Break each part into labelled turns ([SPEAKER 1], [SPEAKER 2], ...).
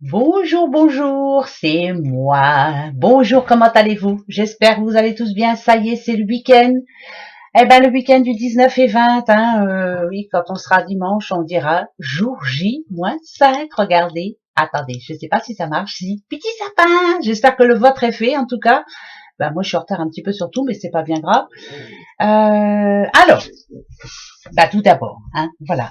[SPEAKER 1] Bonjour, bonjour, c'est moi. Bonjour, comment allez-vous? J'espère que vous allez tous bien. Ça y est, c'est le week-end. Eh ben, le week-end du 19 et 20, hein, oui, quand on sera dimanche, on dira jour J-5. Regardez. Attendez, je sais pas si ça marche. Si, petit sapin. J'espère que le vôtre est fait, en tout cas. Ben, moi, je suis en retard un petit peu sur tout, mais c'est pas bien grave. Alors, bah, tout d'abord, hein, voilà.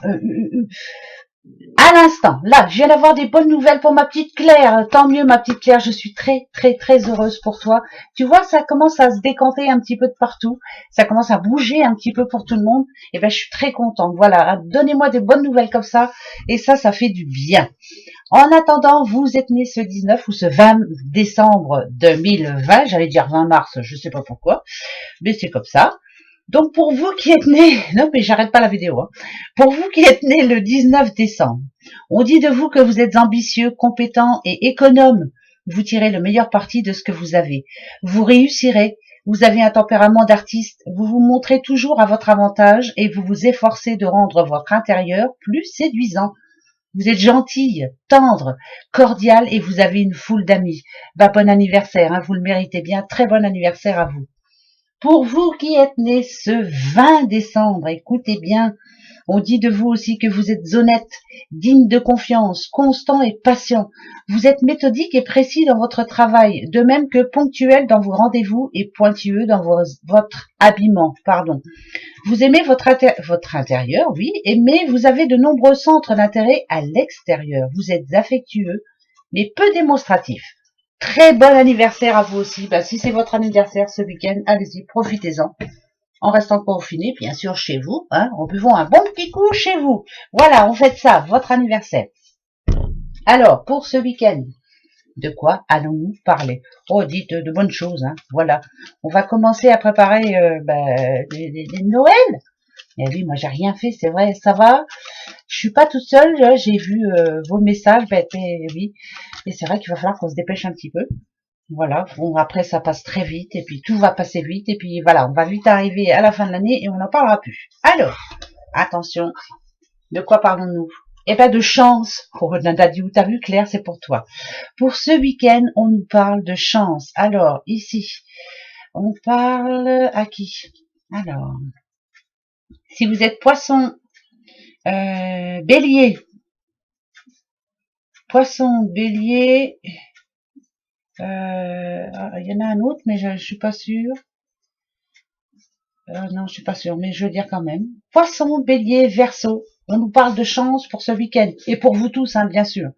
[SPEAKER 1] À l'instant, là, je viens d'avoir des bonnes nouvelles pour ma petite Claire. Tant mieux, ma petite Claire, je suis très, très, très heureuse pour toi. Tu vois, ça commence à se décanter un petit peu de partout. Ça commence à bouger un petit peu pour tout le monde. Et ben, je suis très contente. Voilà, donnez-moi des bonnes nouvelles comme ça. Et ça fait du bien. En attendant, vous êtes né ce 19 ou ce 20 décembre 2020. J'allais dire 20 mars, je sais pas pourquoi. Mais c'est comme ça. Donc pour vous qui êtes né, non mais j'arrête pas la vidéo, hein. Pour vous qui êtes né le 19 décembre, on dit de vous que vous êtes ambitieux, compétent et économe. Vous tirez le meilleur parti de ce que vous avez. Vous réussirez. Vous avez un tempérament d'artiste. Vous vous montrez toujours à votre avantage et vous vous efforcez de rendre votre intérieur plus séduisant. Vous êtes gentille, tendre, cordiale et vous avez une foule d'amis. Bah, bon anniversaire, hein, vous le méritez bien. Très bon anniversaire à vous. Pour vous qui êtes né ce 20 décembre, écoutez bien, on dit de vous aussi que vous êtes honnête, digne de confiance, constant et patient. Vous êtes méthodique et précis dans votre travail, de même que ponctuel dans vos rendez-vous et pointilleux dans votre habillement. Pardon. Vous aimez votre intérieur, oui, mais vous avez de nombreux centres d'intérêt à l'extérieur. Vous êtes affectueux, mais peu démonstratif. Très bon anniversaire à vous aussi. Bah, si c'est votre anniversaire ce week-end, allez-y, profitez-en. En restant confiné, bien sûr, chez vous, hein, en buvant un bon petit coup chez vous. Voilà, on fait ça, votre anniversaire. Alors, pour ce week-end, de quoi allons-nous parler? Oh, dites de bonnes choses, hein. Voilà. On va commencer à préparer des Noël. Eh oui, moi j'ai rien fait, c'est vrai, ça va. Je suis pas toute seule, j'ai vu vos messages, oui. Et c'est vrai qu'il va falloir qu'on se dépêche un petit peu. Voilà, bon après ça passe très vite et puis tout va passer vite et puis voilà, on va vite arriver à la fin de l'année et on n'en parlera plus. Alors, attention, de quoi parlons-nous? Eh ben de chance. Oh Nadadiou, t'as vu Claire, c'est pour toi. Pour ce week-end, on nous parle de chance. Alors, ici, on parle à qui? Alors, si vous êtes poisson, bélier, poisson, bélier, il y en a un autre, mais je suis pas sûre. Non, je suis pas sûre, mais je veux dire quand même. Poisson, bélier, verseau. On nous parle de chance pour ce week-end. Et pour vous tous, hein, bien sûr.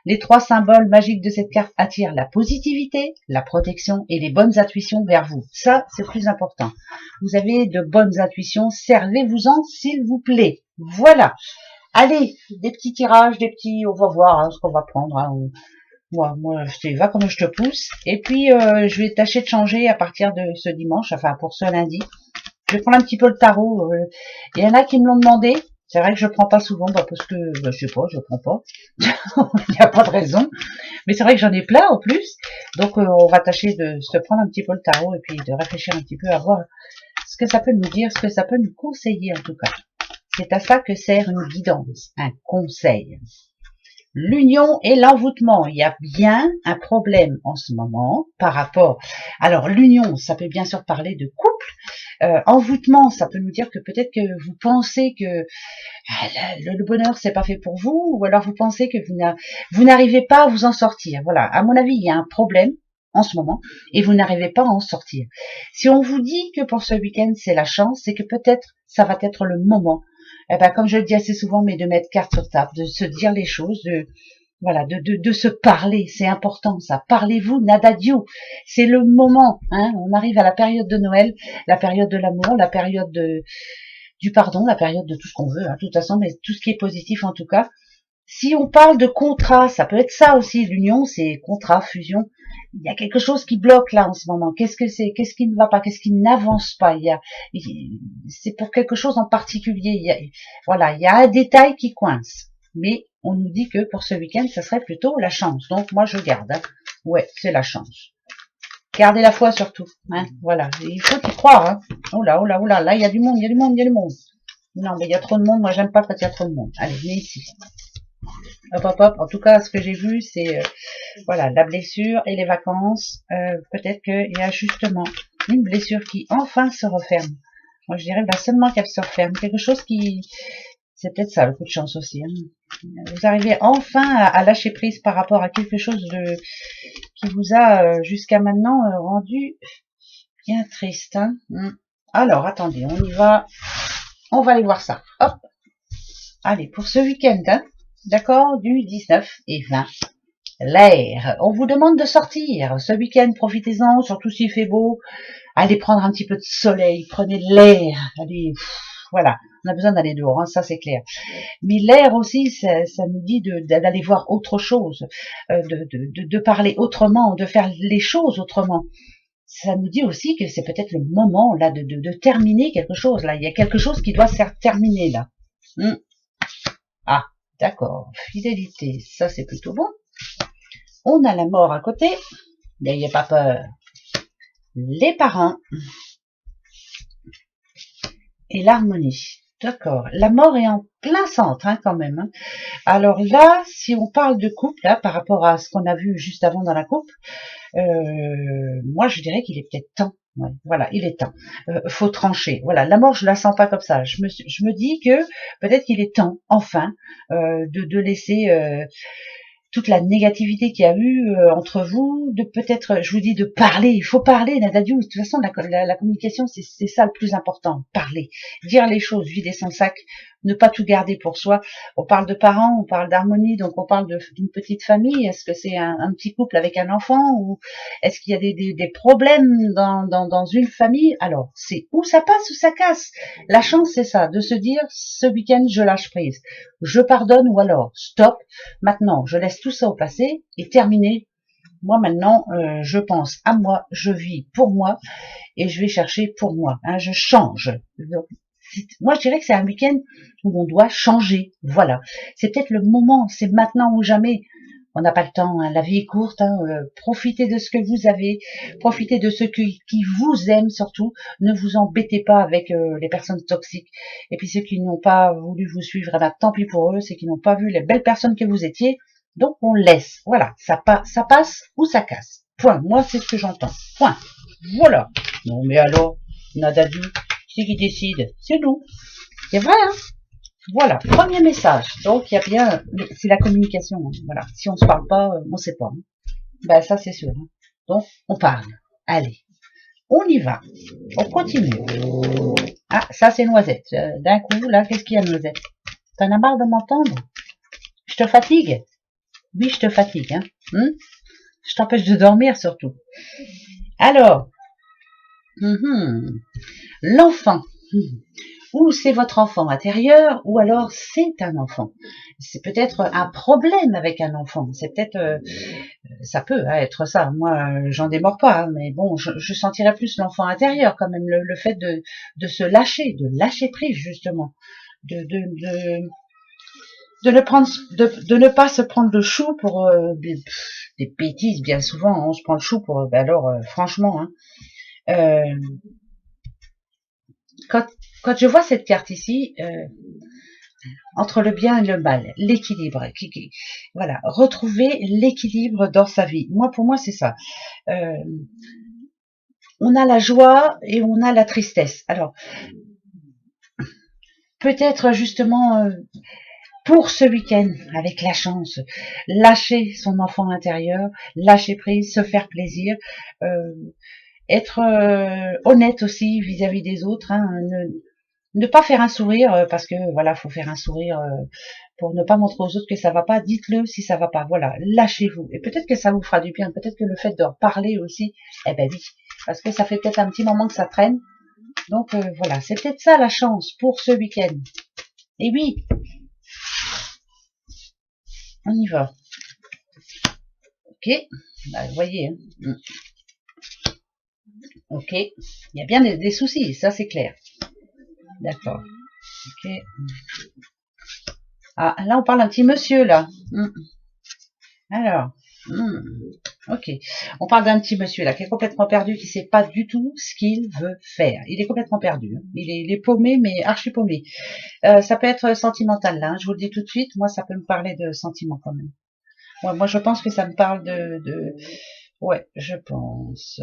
[SPEAKER 1] Les trois symboles magiques de cette carte attirent la positivité, la protection et les bonnes intuitions vers vous. Ça, c'est plus important. Vous avez de bonnes intuitions, servez-vous-en, s'il vous plaît. Voilà. Allez, des petits tirages, on va voir hein, ce qu'on va prendre. Hein. Moi, je te va comme je te pousse. Et puis, je vais tâcher de changer à partir de ce dimanche, enfin pour ce lundi. Je vais prendre un petit peu le tarot. Il y en a qui me l'ont demandé. C'est vrai que je prends pas souvent, parce que je sais pas, je prends pas. Il n'y a pas de raison. Mais c'est vrai que j'en ai plein en plus. Donc on va tâcher de se prendre un petit peu le tarot et puis de réfléchir un petit peu à voir ce que ça peut nous dire, ce que ça peut nous conseiller en tout cas. C'est à ça que sert une guidance, un conseil. L'union et l'envoûtement. Il y a bien un problème en ce moment par rapport. Alors l'union, ça peut bien sûr parler de couple. Envoûtement, ça peut nous dire que peut-être que vous pensez que le bonheur c'est pas fait pour vous, ou alors vous pensez que vous n'arrivez pas à vous en sortir. Voilà, à mon avis, il y a un problème en ce moment et vous n'arrivez pas à en sortir. Si on vous dit que pour ce week-end c'est la chance, c'est que peut-être ça va être le moment. Eh ben, comme je le dis assez souvent, mais de mettre carte sur table, de se dire les choses, voilà, de se parler, c'est important ça. Parlez-vous, nadadio. C'est le moment, hein. On arrive à la période de Noël, la période de l'amour, la période du pardon, la période de tout ce qu'on veut, hein, de toute façon, mais tout ce qui est positif en tout cas. Si on parle de contrat, ça peut être ça aussi. L'union, c'est contrat, fusion. Il y a quelque chose qui bloque là en ce moment. Qu'est-ce que c'est? Qu'est-ce qui ne va pas? Qu'est-ce qui n'avance pas? C'est pour quelque chose en particulier. Voilà, il y a un détail qui coince. Mais on nous dit que pour ce week-end, ça serait plutôt la chance. Donc moi, je garde. Hein. Ouais, c'est la chance. Gardez la foi surtout. Hein. Voilà, il faut y croire. Hein. Oh là, oh là, oh là, là, il y a du monde, il y a du monde, il y a du monde. Non, mais il y a trop de monde. Moi, j'aime pas quand il y a trop de monde. Allez, venez ici. Hop, hop, hop. En tout cas, ce que j'ai vu, c'est voilà, la blessure et les vacances. Peut-être qu'il y a justement une blessure qui enfin se referme. Moi, je dirais bah, seulement qu'elle se referme. Quelque chose qui... C'est peut-être ça, le coup de chance aussi. Hein. Vous arrivez enfin à lâcher prise par rapport à quelque chose de qui vous a jusqu'à maintenant rendu bien triste. Hein. Alors, attendez, on y va. On va aller voir ça. Hop. Allez, pour ce week-end, hein, d'accord, du 19 et 20. L'air. On vous demande de sortir. Ce week-end, profitez-en, surtout s'il fait beau. Allez prendre un petit peu de soleil, prenez de l'air. Allez, voilà. On a besoin d'aller dehors, hein, ça c'est clair. Mais l'air aussi, ça nous dit d'aller voir autre chose, de parler autrement, de faire les choses autrement. Ça nous dit aussi que c'est peut-être le moment là de terminer quelque chose. Là, il y a quelque chose qui doit se terminer là. Ah, d'accord. Fidélité, ça c'est plutôt bon. On a la mort à côté. N'ayez pas peur. Les parents et l'harmonie. D'accord. La mort est en plein centre, hein, quand même. Hein. Alors là, si on parle de couple, là, par rapport à ce qu'on a vu juste avant dans la coupe, moi je dirais qu'il est peut-être temps. Ouais, voilà, il est temps. Faut trancher. Voilà, la mort, je la sens pas comme ça. Je me dis que peut-être qu'il est temps, enfin, de laisser toute la négativité qu'il y a eu entre vous, de peut-être, je vous dis de parler, il faut parler, Nadadiou, de toute façon la communication c'est ça le plus important, parler, dire les choses, vider son sac, ne pas tout garder pour soi. On parle de parents, on parle d'harmonie, donc on parle d'une petite famille, est-ce que c'est un petit couple avec un enfant, ou est-ce qu'il y a des problèmes dans une famille? Alors, c'est où ça passe ou ça casse. La chance c'est ça, de se dire, ce week-end je lâche prise, je pardonne ou alors stop. Maintenant, je laisse tout ça au passé et terminé. Moi, maintenant, je pense à moi, je vis pour moi et je vais chercher pour moi. Hein, je change. Donc, moi, je dirais que c'est un week-end où on doit changer. Voilà. C'est peut-être le moment, c'est maintenant ou jamais. On n'a pas le temps, hein, la vie est courte, hein, profitez de ce que vous avez, profitez de ceux qui vous aiment surtout, ne vous embêtez pas avec les personnes toxiques, et puis ceux qui n'ont pas voulu vous suivre, eh ben, tant pis pour eux, ceux qui n'ont pas vu les belles personnes que vous étiez, donc on laisse, voilà, ça passe ou ça casse, point, moi c'est ce que j'entends, point, voilà. Non mais alors, Nadadou, c'est qui décide, c'est nous, c'est vrai, hein. Voilà, premier message. Donc il y a bien, c'est la communication. Hein. Voilà, si on se parle pas, on sait pas. Hein. Ben ça c'est sûr. Hein. Donc on parle. Allez, on y va. On continue. Ah, ça c'est Noisette. D'un coup, là, qu'est-ce qu'il y a, Noisette? T'en as marre de m'entendre? Je te fatigue? Oui, je te fatigue. Hein. Je t'empêche de dormir surtout. Alors, l'enfant. Ou c'est votre enfant intérieur, ou alors c'est un enfant. C'est peut-être un problème avec un enfant. C'est peut-être, ça peut être ça. Moi, j'en démords pas, hein, mais bon, je sentirais plus l'enfant intérieur quand même, le fait de se lâcher, de lâcher prise justement, de ne prendre, de ne pas se prendre le chou pour des bêtises. Bien souvent, hein, on se prend le chou pour, ben alors, franchement, hein, quand je vois cette carte ici, entre le bien et le mal, l'équilibre, voilà, retrouver l'équilibre dans sa vie. Moi, pour moi, c'est ça. On a la joie et on a la tristesse. Alors, peut-être justement pour ce week-end, avec la chance, lâcher son enfant intérieur, lâcher prise, se faire plaisir, être honnête aussi vis-à-vis des autres. Hein, ne pas faire un sourire parce que voilà, faut faire un sourire pour ne pas montrer aux autres que ça va pas. Dites-le si ça va pas. Voilà, lâchez-vous. Et peut-être que ça vous fera du bien. Peut-être que le fait de parler aussi, eh ben oui, parce que ça fait peut-être un petit moment que ça traîne. Donc voilà, c'est peut-être ça la chance pour ce week-end. Et oui, on y va. Ok, bah, vous voyez. Hein. Ok, il y a bien des soucis, ça c'est clair. D'accord. Ok. Ah, là on parle d'un petit monsieur là. Alors. Ok. On parle d'un petit monsieur là qui est complètement perdu, qui sait pas du tout ce qu'il veut faire. Il est complètement perdu. Hein. Il est paumé, mais archi paumé. Ça peut être sentimental là. Hein. Je vous le dis tout de suite. Moi, ça peut me parler de sentiments quand même. Moi, je pense que ça me parle de... Ouais, je pense.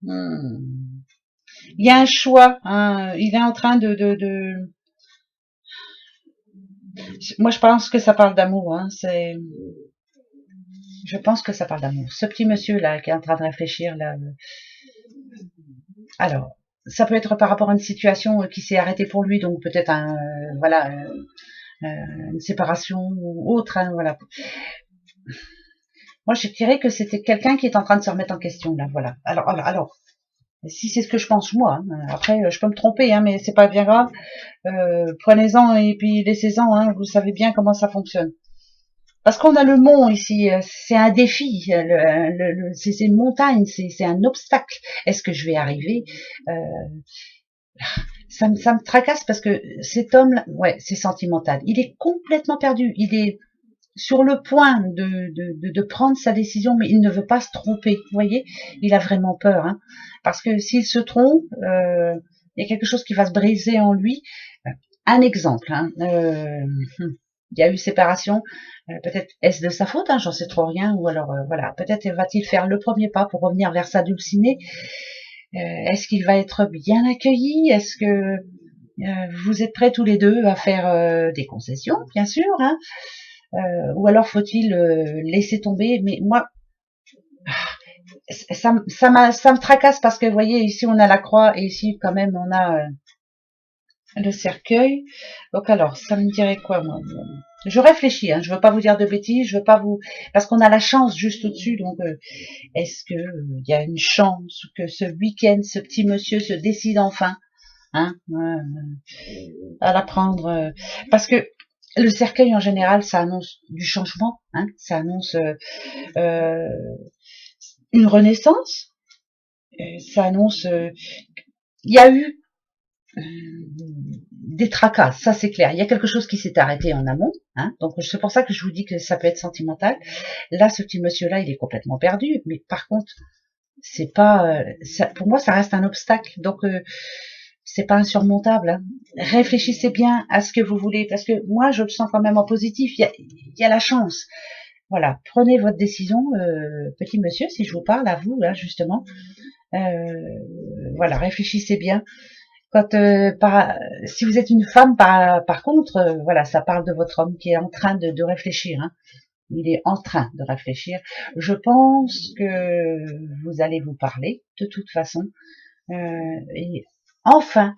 [SPEAKER 1] Hmm. Il y a un choix. Hein. Il est en train de... Moi, je pense que ça parle d'amour. Hein. Je pense que ça parle d'amour. Ce petit monsieur là qui est en train de réfléchir là. Alors, ça peut être par rapport à une situation qui s'est arrêtée pour lui, donc peut-être voilà, une séparation ou autre. Hein, voilà. Moi, je dirais que c'était quelqu'un qui est en train de se remettre en question là. Voilà. Alors, si c'est ce que je pense moi. Hein, après, je peux me tromper, hein, mais c'est pas bien grave. Prenez-en et puis laissez-en. Hein, vous savez bien comment ça fonctionne. Parce qu'on a le mont ici, c'est un défi, c'est une montagne, c'est un obstacle. Est-ce que je vais arriver ça me tracasse parce que cet homme, ouais, c'est sentimental. Il est complètement perdu. Il est sur le point de prendre sa décision, mais il ne veut pas se tromper. Vous voyez, il a vraiment peur, hein, parce que s'il se trompe, il y a quelque chose qui va se briser en lui. Un exemple, hein, il y a eu séparation, peut-être est-ce de sa faute, hein, j'en sais trop rien, ou alors voilà, peut-être va-t-il faire le premier pas pour revenir vers sa dulcinée. Est-ce qu'il va être bien accueilli? Est-ce que vous êtes prêts tous les deux à faire des concessions, bien sûr, hein, ou alors faut-il laisser tomber? Mais moi, ça me tracasse parce que vous voyez, ici on a la croix et ici quand même on a le cercueil. Donc alors, ça me dirait quoi moi? Je réfléchis, hein, je veux pas vous dire de bêtises, je veux pas vous... Parce qu'on a la chance juste au-dessus, donc est-ce que il y a une chance que ce week-end, ce petit monsieur se décide enfin, hein, à la prendre parce que le cercueil en général, ça annonce du changement, hein, ça annonce euh, une renaissance, ça annonce... Il y a eu des tracas, ça c'est clair. Il y a quelque chose qui s'est arrêté en amont, hein, donc c'est pour ça que je vous dis que ça peut être sentimental. Là, ce petit monsieur-là, il est complètement perdu, mais par contre, c'est pas, ça, pour moi, ça reste un obstacle, donc c'est pas insurmontable. Hein. Réfléchissez bien à ce que vous voulez, parce que moi, je le sens quand même en positif. Il y a la chance. Voilà, prenez votre décision, petit monsieur, si je vous parle à vous là justement. Voilà, réfléchissez bien. Quand si vous êtes une femme, par contre, voilà, ça parle de votre homme qui est en train de réfléchir. Hein. Il est en train de réfléchir. Je pense que vous allez vous parler de toute façon. Et enfin,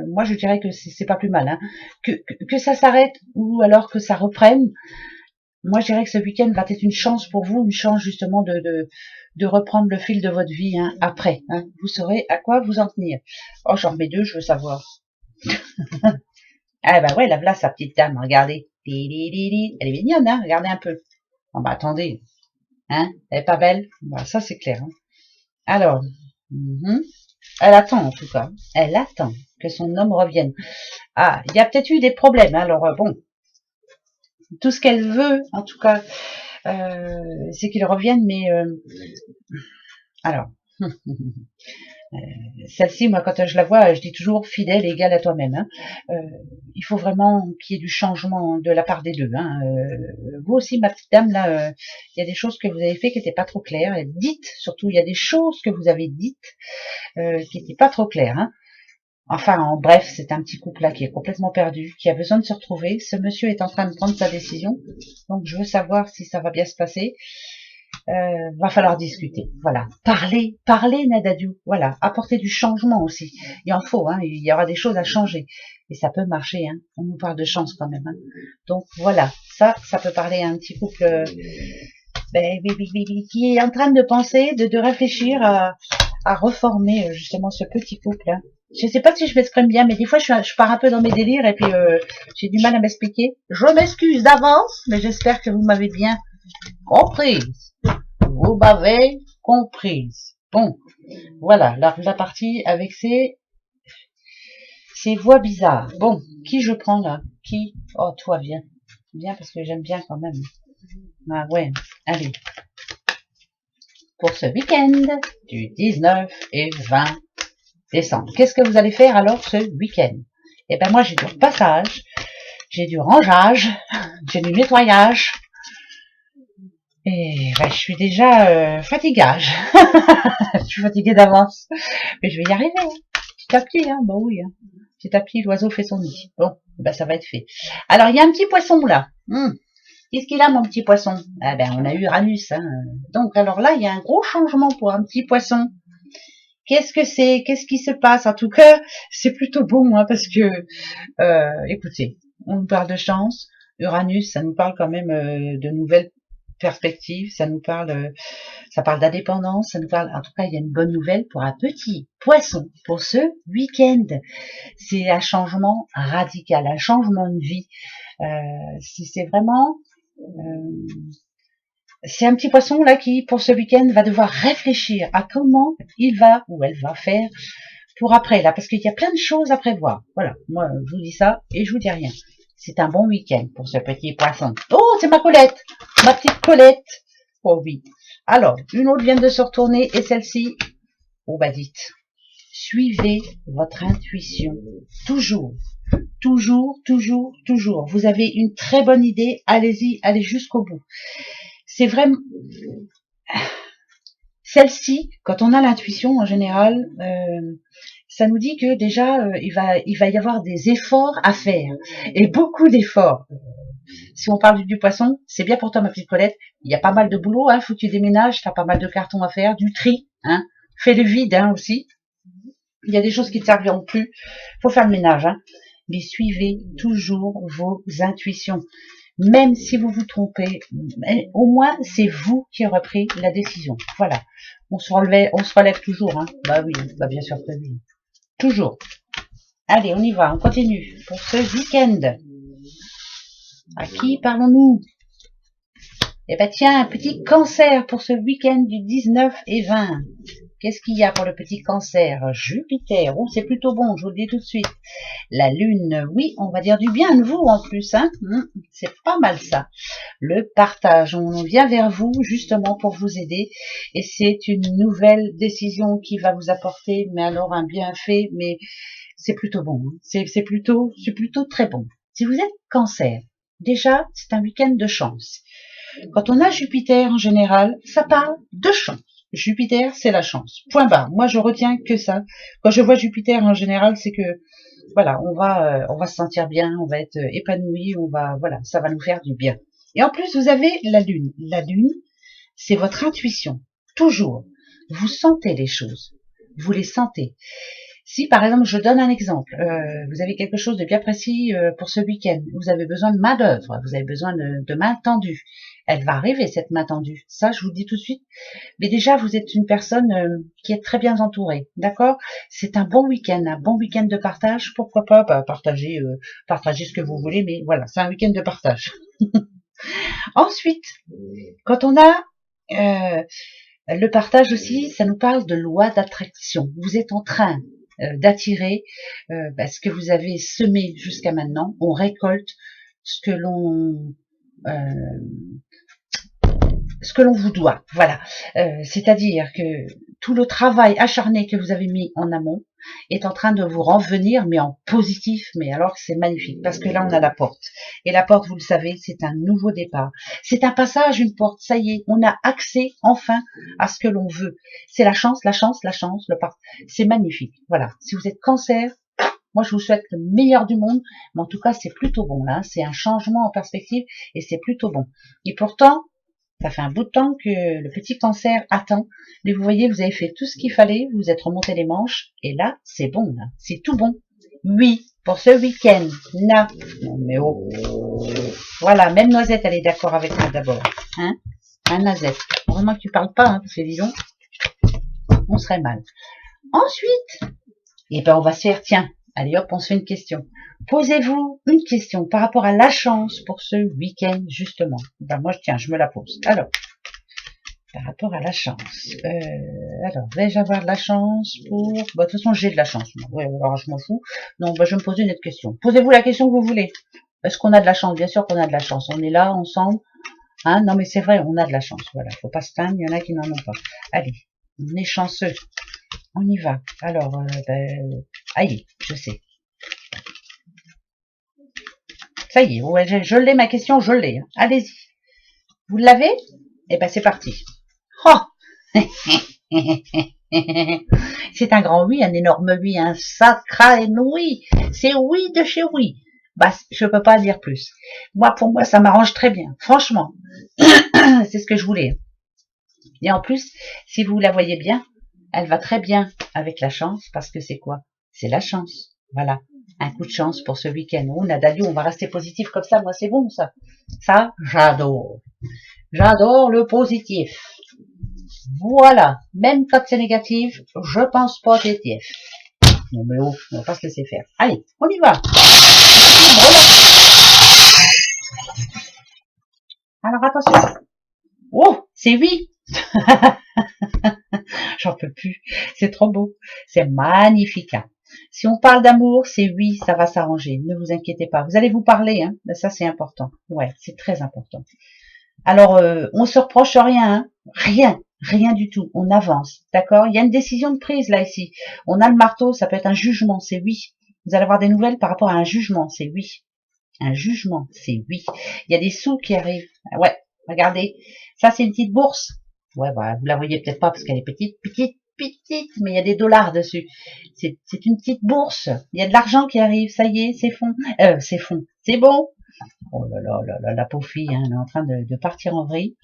[SPEAKER 1] moi je dirais que c'est pas plus mal, hein, que ça s'arrête ou alors que ça reprenne. Moi je dirais que ce week-end va être une chance pour vous, une chance justement de reprendre le fil de votre vie hein, après. Hein. Vous saurez à quoi vous en tenir. Oh, j'en remets deux, je veux savoir. Ah bah ouais, là, là, sa petite dame, regardez. Elle est mignonne, hein, regardez un peu. Oh bah attendez, hein, elle est pas belle. Bah ça c'est clair. Hein. Alors, elle attend en tout cas. Elle attend que son homme revienne. Ah, il y a peut-être eu des problèmes. Alors bon, tout ce qu'elle veut, en tout cas, c'est qu'il revienne. Mais alors, celle-ci, moi, quand je la vois, je dis toujours fidèle et égale à toi-même. Hein. Il faut vraiment qu'il y ait du changement de la part des deux. Hein. Vous aussi, ma petite dame, là, il y a des choses que vous avez fait qui n'étaient pas trop claires. Et dites, surtout, il y a des choses que vous avez dites qui n'étaient pas trop claires. Hein. Enfin, en bref, c'est un petit couple là qui est complètement perdu, qui a besoin de se retrouver. Ce monsieur est en train de prendre sa décision, donc je veux savoir si ça va bien se passer. Va falloir discuter. Voilà, parler, Nadadiou. Voilà, apporter du changement aussi. Il en faut, hein. Il y aura des choses à changer et ça peut marcher. Hein. On nous parle de chance quand même. Hein. Donc voilà, ça peut parler à un petit couple qui est en train de penser, de réfléchir à reformer justement ce petit couple. Hein. Je sais pas si je m'exprime bien, mais des fois je pars un peu dans mes délires et puis j'ai du mal à m'expliquer. Je m'excuse d'avance, mais j'espère que vous m'avez bien comprise. Vous m'avez comprise. Bon, voilà, la partie avec ces voix bizarres. Bon, qui je prends là? Qui? Oh, toi, viens. Viens parce que j'aime bien quand même. Ah ouais, allez. Pour ce week-end du 19 et 20 décembre. Qu'est-ce que vous allez faire alors ce week-end? Eh ben moi j'ai du repassage, j'ai du rangeage, j'ai du nettoyage. Et ben, je suis déjà fatiguage. Je suis fatiguée d'avance. Mais je vais y arriver. Hein. Petit à petit, hein. Bah oui. Hein. Petit à petit, l'oiseau fait son nid. Bon, ben ça va être fait. Alors, il y a un petit poisson là. Qu'est-ce qu'il a, mon petit poisson? Ah ben, on a eu Uranus. Hein. Donc, alors là, il y a un gros changement pour un petit poisson. Qu'est-ce que c'est? Qu'est-ce qui se passe? En tout cas, c'est plutôt bon, hein, parce que, écoutez, on nous parle de chance. Uranus, ça nous parle quand même de nouvelles perspectives. Ça parle d'indépendance. Ça nous parle. En tout cas, il y a une bonne nouvelle pour un petit poisson pour ce week-end. C'est un changement radical, un changement de vie. C'est vraiment. C'est un petit poisson là qui, pour ce week-end, va devoir réfléchir à comment il va ou elle va faire pour après là, parce qu'il y a plein de choses à prévoir. Voilà, moi je vous dis ça et je vous dis rien. C'est un bon week-end pour ce petit poisson. Oh, c'est ma Colette, ma petite Colette. Oh oui. Alors, une autre vient de se retourner et celle-ci, oh bah dites, suivez votre intuition. Toujours, toujours, toujours, toujours. Vous avez une très bonne idée, allez-y, allez jusqu'au bout. C'est vraiment... Celle-ci, quand on a l'intuition en général, ça nous dit que déjà il va y avoir des efforts à faire et beaucoup d'efforts. Si on parle du poisson, c'est bien pour toi ma petite Colette. Il y a pas mal de boulot, hein. Faut que tu déménages, t'as pas mal de cartons à faire, du tri, hein. Fais le vide, hein, aussi. Il y a des choses qui ne serviront plus. Faut faire le ménage, hein. Mais suivez toujours vos intuitions. Même si vous vous trompez, au moins c'est vous qui aurez pris la décision. Voilà. On se relève toujours, hein. Bah oui, bah bien sûr que oui. Toujours. Allez, on y va, on continue pour ce week-end. À qui parlons-nous? Eh ben tiens, un petit cancer pour ce week-end du 19 et 20. Qu'est-ce qu'il y a pour le petit cancer? Jupiter, oh c'est plutôt bon, je vous le dis tout de suite. La lune, oui, on va dire du bien de vous en plus, hein. C'est pas mal ça. Le partage, on vient vers vous justement pour vous aider et c'est une nouvelle décision qui va vous apporter, mais alors un bienfait, mais c'est plutôt bon, hein. C'est plutôt très bon. Si vous êtes cancer, déjà c'est un week-end de chance. Quand on a Jupiter en général, ça parle de chance. Jupiter, c'est la chance. Point barre. Moi, je retiens que ça. Quand je vois Jupiter en général, c'est que voilà, on va se sentir bien, on va être épanoui, voilà, ça va nous faire du bien. Et en plus, vous avez la lune. La lune, c'est votre intuition. Toujours. Vous sentez les choses. Vous les sentez. Si par exemple, je donne un exemple, vous avez quelque chose de bien précis pour ce week-end, vous avez besoin de main d'œuvre, vous avez besoin de main tendue, elle va arriver cette main tendue, ça je vous le dis tout de suite, mais déjà vous êtes une personne qui est très bien entourée, d'accord? C'est un bon week-end de partage, pourquoi pas partager ce que vous voulez, mais voilà, c'est un week-end de partage. Ensuite, quand on a le partage aussi, ça nous parle de loi d'attraction, vous êtes en train d'attirer ce que vous avez semé jusqu'à maintenant. On récolte ce que l'on vous doit. Voilà. C'est-à-dire que tout le travail acharné que vous avez mis en amont est en train de vous revenir, mais en positif. Mais alors c'est magnifique, parce que là on a la porte. Et la porte, vous le savez, c'est un nouveau départ. C'est un passage, une porte. Ça y est, on a accès enfin à ce que l'on veut. C'est la chance, la chance, la chance, le part. C'est magnifique. Voilà. Si vous êtes cancer, moi je vous souhaite le meilleur du monde, mais en tout cas c'est plutôt bon là. C'est un changement en perspective et c'est plutôt bon. Et pourtant, ça fait un bout de temps que le petit cancer attend. Mais vous voyez, vous avez fait tout ce qu'il fallait, vous êtes remonté les manches, et là, c'est bon, là. C'est tout bon. Oui, pour ce week-end. Non, mais oh. Voilà, même Noisette, elle est d'accord avec moi d'abord. Hein? Noisette. Heureusement que tu parles pas, hein, parce que dis donc, on serait mal. Ensuite, eh ben, on va se faire, tiens, allez hop, on se fait une question. Posez-vous une question par rapport à la chance pour ce week-end, justement. Ben, moi, tiens, je me la pose. Alors, par rapport à la chance. Alors, vais-je avoir de la chance pour... Bon, de toute façon, j'ai de la chance. Ouais, alors, je m'en fous. Non, ben, je vais me poser une autre question. Posez-vous la question que vous voulez. Est-ce qu'on a de la chance? Bien sûr qu'on a de la chance. On est là, ensemble. Hein, non, mais c'est vrai, on a de la chance. Voilà, faut pas se plaindre, il y en a qui n'en ont pas. Allez, on est chanceux. On y va. Alors, aïe, je sais. Ça y est, ouais, je l'ai, ma question, je l'ai. Allez-y. Vous l'avez? Eh ben, c'est parti. Oh. C'est un grand oui, un énorme oui, un sacré oui. C'est oui de chez oui. Bah, je peux pas dire plus. Moi, pour moi, ça m'arrange très bien. Franchement, c'est ce que je voulais. Et en plus, si vous la voyez bien, elle va très bien avec la chance, parce que c'est quoi? C'est la chance. Voilà. Un coup de chance pour ce week-end. Oh, Nadalio, on va rester positif comme ça. Moi, c'est bon, ça. Ça, j'adore. J'adore le positif. Voilà. Même quand c'est négatif, je pense positif. Non, mais oh, on va pas se laisser faire. Allez, on y va. Alors, attention. Oh, c'est oui. J'en peux plus. C'est trop beau. C'est magnifique. Hein. Si on parle d'amour, c'est oui, ça va s'arranger. Ne vous inquiétez pas. Vous allez vous parler. Hein. Ça, c'est important. Ouais, c'est très important. Alors, on se reproche rien. Hein. Rien. Rien du tout. On avance. D'accord? Il y a une décision de prise là, ici. On a le marteau. Ça peut être un jugement. C'est oui. Vous allez avoir des nouvelles par rapport à un jugement. C'est oui. Un jugement. C'est oui. Il y a des sous qui arrivent. Ouais. Regardez. Ça, c'est une petite bourse. Ouais, bah, vous la voyez peut-être pas parce qu'elle est petite, mais il y a des dollars dessus. C'est une petite bourse. Il y a de l'argent qui arrive. Ça y est, c'est fond. C'est fond. C'est bon. Oh là là là là, la pauvre fille, hein, elle est en train de partir en vrille.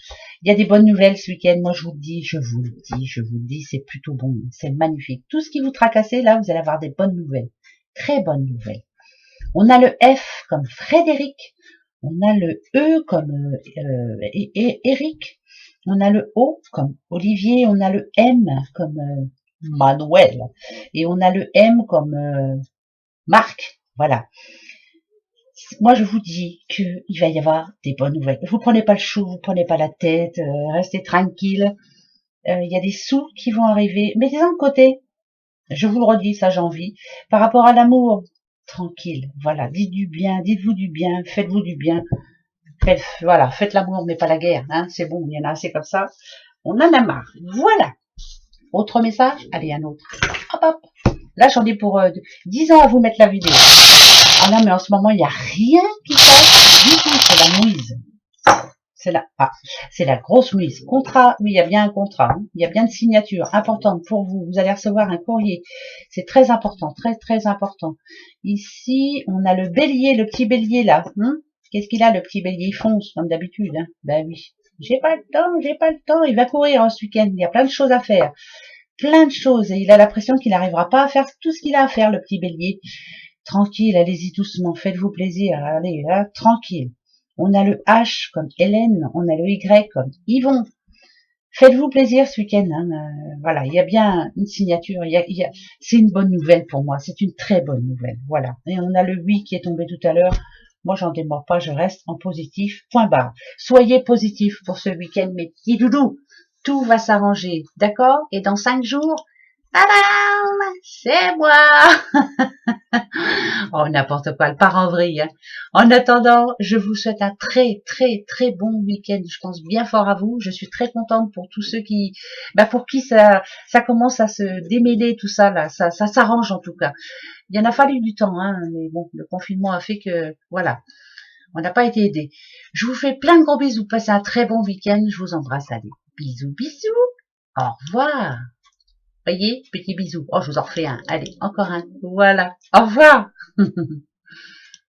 [SPEAKER 1] Il y a des bonnes nouvelles ce week-end. Moi, je vous le dis, je vous le dis, je vous le dis, c'est plutôt bon. C'est magnifique. Tout ce qui vous tracassait, là, vous allez avoir des bonnes nouvelles. Très bonnes nouvelles. On a le F comme Frédéric. On a le E comme Eric. On a le O comme Olivier. On a le M comme Manuel. Et on a le M comme Marc. Voilà. Moi, je vous dis qu'il va y avoir des bonnes nouvelles. Vous prenez pas le chou, vous prenez pas la tête, restez tranquille. Il y a des sous qui vont arriver. Mettez-en de côté. Je vous le redis, ça j'ai envie. Par rapport à l'amour, tranquille. Voilà, dites du bien, dites-vous du bien, faites-vous du bien. Voilà, faites l'amour, mais pas la guerre. Hein, c'est bon, il y en a assez comme ça. On en a marre. Voilà. Autre message? Allez, un autre. Hop, hop. Là, j'en ai pour 10 ans à vous mettre la vidéo. Ah non, mais en ce moment, il n'y a rien qui passe du tout. C'est la mouise. C'est la grosse mouise. Contrat, oui, il y a bien un contrat. Hein. Il y a bien une signature importante pour vous. Vous allez recevoir un courrier. C'est très important, très, très important. Ici, on a le bélier, le petit bélier là. Qu'est-ce qu'il a, le petit bélier? Il fonce, comme d'habitude. Hein. Ben oui. J'ai pas le temps. Il va courir ce week-end. Il y a plein de choses à faire. Plein de choses. Et il a l'impression qu'il n'arrivera pas à faire tout ce qu'il a à faire, le petit bélier. Tranquille, allez-y doucement, faites-vous plaisir, allez, là, tranquille. On a le H comme Hélène, on a le Y comme Yvon. Faites-vous plaisir ce week-end. Hein, voilà, il y a bien une signature, c'est une bonne nouvelle pour moi, c'est une très bonne nouvelle. Voilà. Et on a le oui qui est tombé tout à l'heure. Moi, j'en démords pas, je reste en positif. Point barre. Soyez positifs pour ce week-end, mes petits doudous. Tout va s'arranger, d'accord? Et dans 5 jours, tadam, c'est moi. Oh, n'importe quoi, elle part en vrille. Hein. En attendant, je vous souhaite un très, très, très bon week-end. Je pense bien fort à vous. Je suis très contente pour tous ceux qui, pour qui ça commence à se démêler, tout ça, là. Ça s'arrange, en tout cas. Il y en a fallu du temps, hein. Mais bon, le confinement a fait que, voilà. On n'a pas été aidés. Je vous fais plein de gros bisous. Passez un très bon week-end. Je vous embrasse. Allez. Bisous, bisous. Au revoir. Voyez, petit bisou. Oh, je vous en refais un. Allez, encore un. Voilà. Au revoir.